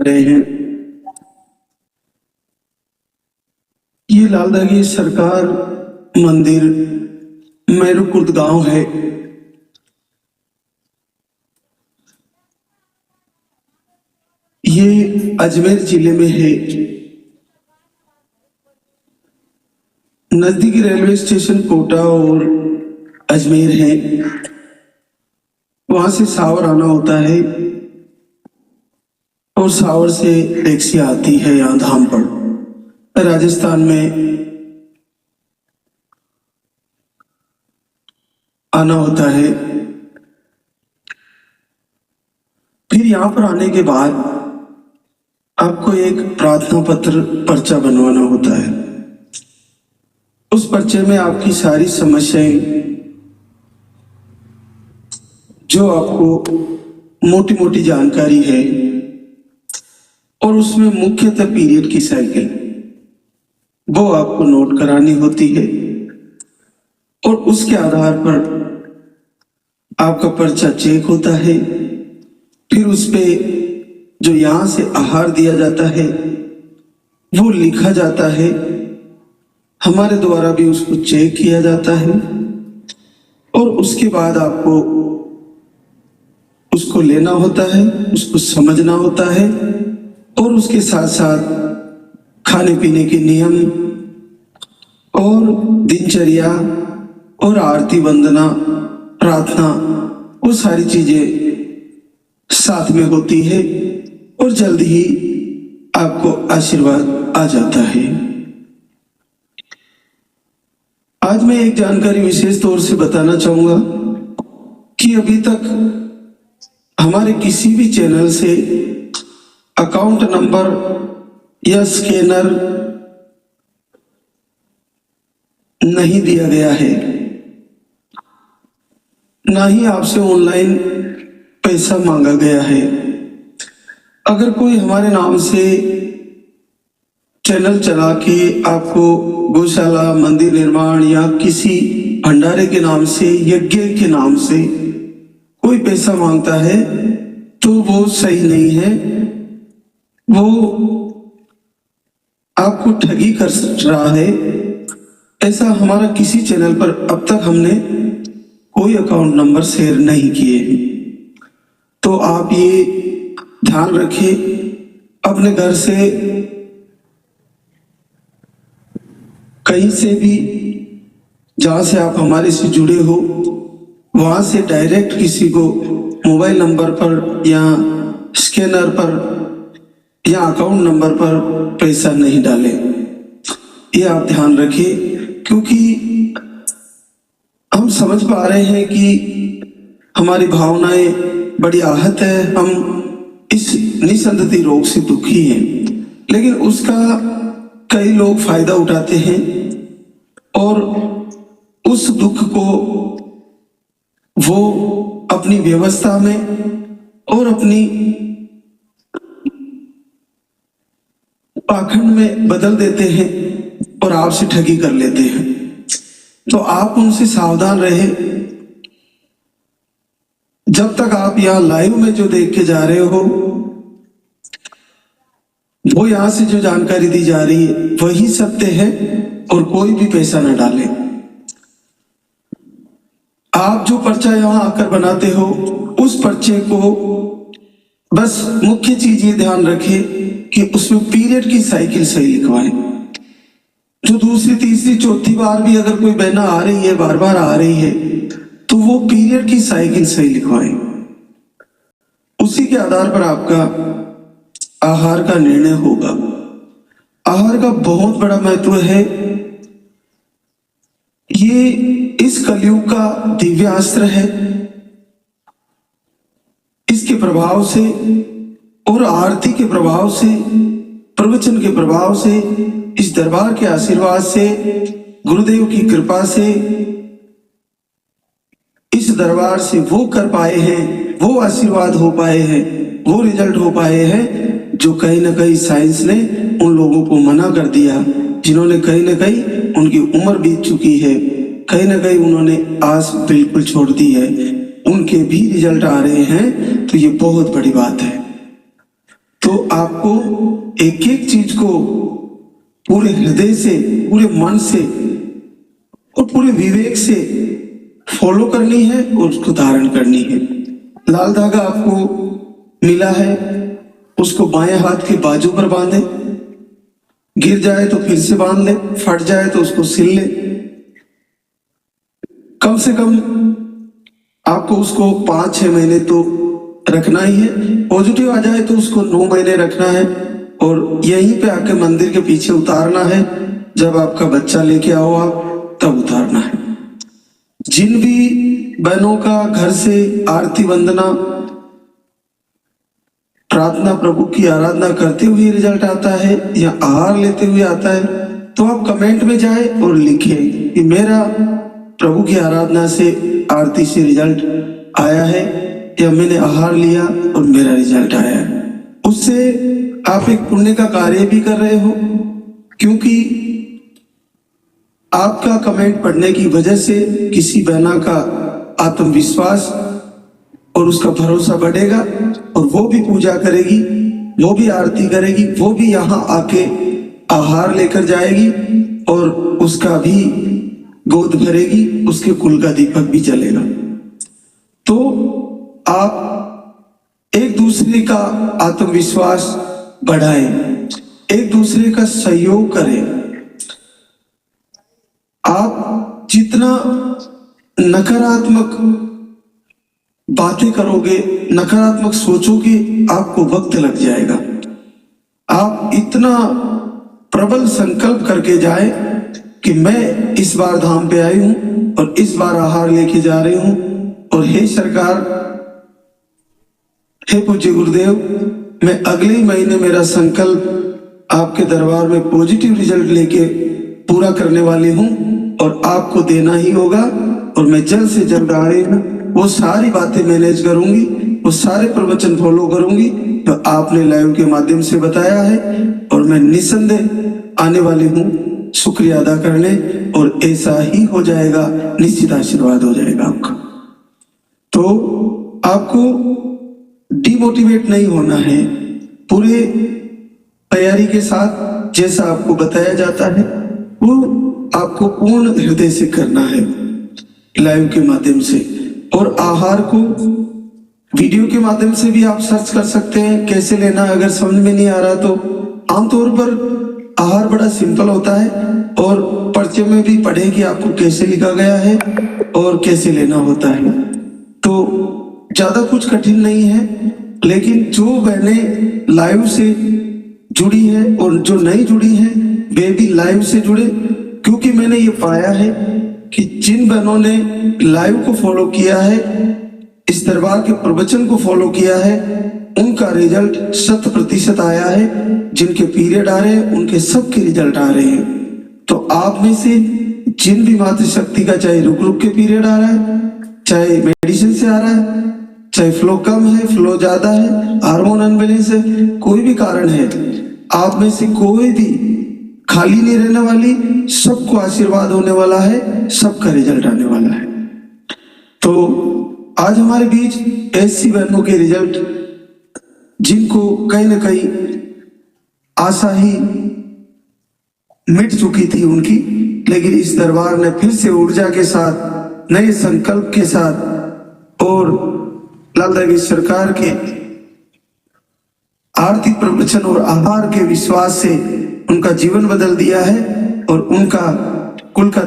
रहे हैं। ये लालदागी सरकार मंदिर मैरुकुर्द गांव है। ये अजमेर जिले में है। नजदीकी रेलवे स्टेशन कोटा और अजमेर है। वहां से सावर आना होता है और सावर से टैक्सी आती है यहाँ धाम पर। राजस्थान में आना होता है। फिर यहाँ पर आने के बाद आपको एक प्रार्थना पत्र पर्चा बनवाना होता है। उस पर्चे में आपकी सारी समस्याएं जो आपको मोटी मोटी जानकारी है और उसमें मुख्यतः पीरियड की साइकिल वो आपको नोट करानी होती है और उसके आधार पर आपका पर्चा चेक होता है। फिर उस पे जो यहाँ से आहार दिया जाता है वो लिखा जाता है। हमारे द्वारा भी उसको चेक किया जाता है और उसके बाद आपको उसको लेना होता है, उसको समझना होता है और उसके साथ साथ खाने पीने के नियम और दिनचर्या और आरती वंदना प्रार्थना वो सारी चीजें साथ में होती है और जल्द ही आपको आशीर्वाद आ जाता है। आज मैं एक जानकारी विशेष तौर से बताना चाहूंगा कि अभी तक हमारे किसी भी चैनल से अकाउंट नंबर या स्कैनर नहीं दिया गया है, ना ही आपसे ऑनलाइन पैसा मांगा गया है। अगर कोई हमारे नाम से चैनल चला के आपको गौशाला मंदिर निर्माण या किसी भंडारे के नाम से यज्ञ के नाम से कोई पैसा मांगता है तो वो सही नहीं है। वो आपको ठगी कर रहा है। ऐसा हमारा किसी चैनल पर अब तक हमने कोई अकाउंट नंबर शेयर नहीं किए। तो आप ये ध्यान रखें, अपने घर से कहीं से भी जहां से आप हमारे से जुड़े हो वहां से डायरेक्ट किसी को मोबाइल नंबर पर या स्कैनर पर या अकाउंट नंबर पर पैसा नहीं डालें। ये आप ध्यान रखें, क्योंकि हम समझ पा रहे हैं कि हमारी भावनाएं बड़ी आहत है, हम इस निसंतति रोग से दुखी हैं, लेकिन उसका कई लोग फायदा उठाते हैं और उस दुख को वो अपनी व्यवस्था में और अपनी पाखंड में बदल देते हैं और आपसे ठगी कर लेते हैं। तो आप उनसे सावधान रहे। जब तक आप यहाँ लाइव में जो देख के जा रहे हो वो यहाँ से जो जानकारी दी जा रही है वही सत्य है और कोई भी पैसा न डाले। आप जो पर्चा यहाँ आकर बनाते हो उस पर्चे को बस मुख्य चीज ये ध्यान रखें कि उसमें पीरियड की साइकिल सही लिखवाएं। जो दूसरी तीसरी चौथी बार भी अगर कोई बहना आ रही है, बार बार आ रही है, तो वो पीरियड की साइकिल सही लिखवाएं। उसी के आधार पर आपका आहार का निर्णय होगा। आहार का बहुत बड़ा महत्व है। ये इस कलयुग का दिव्य अस्त्र है। इसके प्रभाव से और आरती के प्रभाव से, प्रवचन के प्रभाव से, इस दरबार के आशीर्वाद से, गुरुदेव की कृपा से, इस दरबार से वो कर पाए हैं, वो आशीर्वाद हो पाए हैं, वो रिजल्ट हो पाए हैं जो कहीं ना कहीं साइंस ने उन लोगों को मना कर दिया, जिन्होंने कहीं ना कहीं उनकी उम्र बीत चुकी है, कहीं ना कहीं उन्होंने आस बिल्कुल छोड़ दी है, उनके भी रिजल्ट आ रहे हैं। तो ये बहुत बड़ी बात है। तो आपको एक एक चीज को पूरे हृदय से, पूरे मन से और पूरे विवेक से फॉलो करनी है और उसको धारण करनी है। लाल धागा आपको मिला है, उसको बाएं हाथ के बाजू पर बांधे, गिर जाए तो फिर से बांध ले, फट जाए तो उसको सिल ले। कम से कम आपको उसको 5-6 महीने तो रखना ही है। पॉजिटिव आ जाए तो उसको 9 महीने रखना है और यहीं पे आके मंदिर के पीछे उतारना है। जब आपका बच्चा लेके आओ आप, तब उतारना है। जिन भी बहनों का घर से आरती वंदना प्रार्थना प्रभु की आराधना करते हुए रिजल्ट आता है या आहार लेते हुए आता है, तो आप कमेंट में जाए और लिखें कि मेरा प्रभु की आराधना से आरती से रिजल्ट आया है या मैंने आहार लिया और मेरा रिजल्ट आया है। उससे आप एक पुण्य का कार्य भी कर रहे हो, क्योंकि आपका कमेंट पढ़ने की वजह से किसी बहना का आत्मविश्वास और उसका भरोसा बढ़ेगा और वो भी पूजा करेगी, वो भी आरती करेगी, वो भी यहाँ आके आहार लेकर जाएगी और उसका भी गोद भरेगी, उसके कुल का दीपक भी जलेगा। तो आप एक दूसरे का आत्मविश्वास बढ़ाएं, एक दूसरे का सहयोग करें। आप जितना नकारात्मक बातें करोगे, नकारात्मक सोचोगे, आपको वक्त लग जाएगा। आप इतना प्रबल संकल्प करके जाए कि मैं इस बार धाम पे आई हूं और इस बार आहार लेके जा रही हूं, और हे सरकार, हे पूज्य गुरुदेव, मैं अगले ही महीने मेरा संकल्प आपके दरबार में पॉजिटिव रिजल्ट लेके पूरा करने वाली हूं और आपको देना ही होगा। और मैं जल्द से जल्द आ रही हूं, वो सारी बातें मैनेज करूंगी, वो सारे प्रवचन फॉलो करूंगी तो आपने लाइव के माध्यम से बताया है, और मैं निसंदेह आने वाली हूं शुक्रिया अदा करने, और ऐसा ही हो जाएगा, निश्चित आशीर्वाद हो जाएगा आपका। तो आपको डिमोटिवेट नहीं होना है, पूरे तैयारी के साथ जैसा आपको बताया जाता है वो आपको पूर्ण हृदय से करना है लाइव के माध्यम से। और आहार को वीडियो के माध्यम से भी आप सर्च कर सकते हैं कैसे लेना है, अगर समझ में नहीं आ रहा तो। आमतौर पर आहार बड़ा सिंपल होता है और पर्चे में भी पढ़े कि आपको कैसे लिखा गया है और कैसे लेना होता है, तो ज्यादा कुछ कठिन नहीं है। लेकिन जो बहनें लाइव से जुड़ी है और जो नहीं जुड़ी है वे भी लाइव से जुड़े, क्योंकि मैंने ये पाया है कि जिन बहनों ने लाइव को फॉलो किया है, इस दरबार के प्रवचन को फॉलो किया है, उनका रिजल्ट 100% आया है। जिनके पीरियड आ रहे हैं उनके सबके रिजल्ट आ रहे हैं। तो आप में से जिन भी मातृशक्ति का चाहे रुक रुक के पीरियड आ रहा है, चाहे मेडिसिन से आ रहा है, चाहे फ्लो कम है, फ्लो ज्यादा है, हार्मोन अनबैलेंस है, कोई भी कारण है, आप में से कोई भी खाली नहीं रहने वाली, सबको आशीर्वाद होने वाला है, सबका रिजल्ट आने वाला है। तो आज हमारे बीच ऐसी बहनों के रिजल्ट जिनको कहीं ना कहीं आशा ही मिट चुकी थी उनकी, लेकिन इस दरबार ने फिर से ऊर्जा के साथ, नए संकल्प के साथ और लाल धागे सरकार के आरती प्रवचन और आहार के विश्वास से उनका जीवन बदल दिया है और उनका कुल का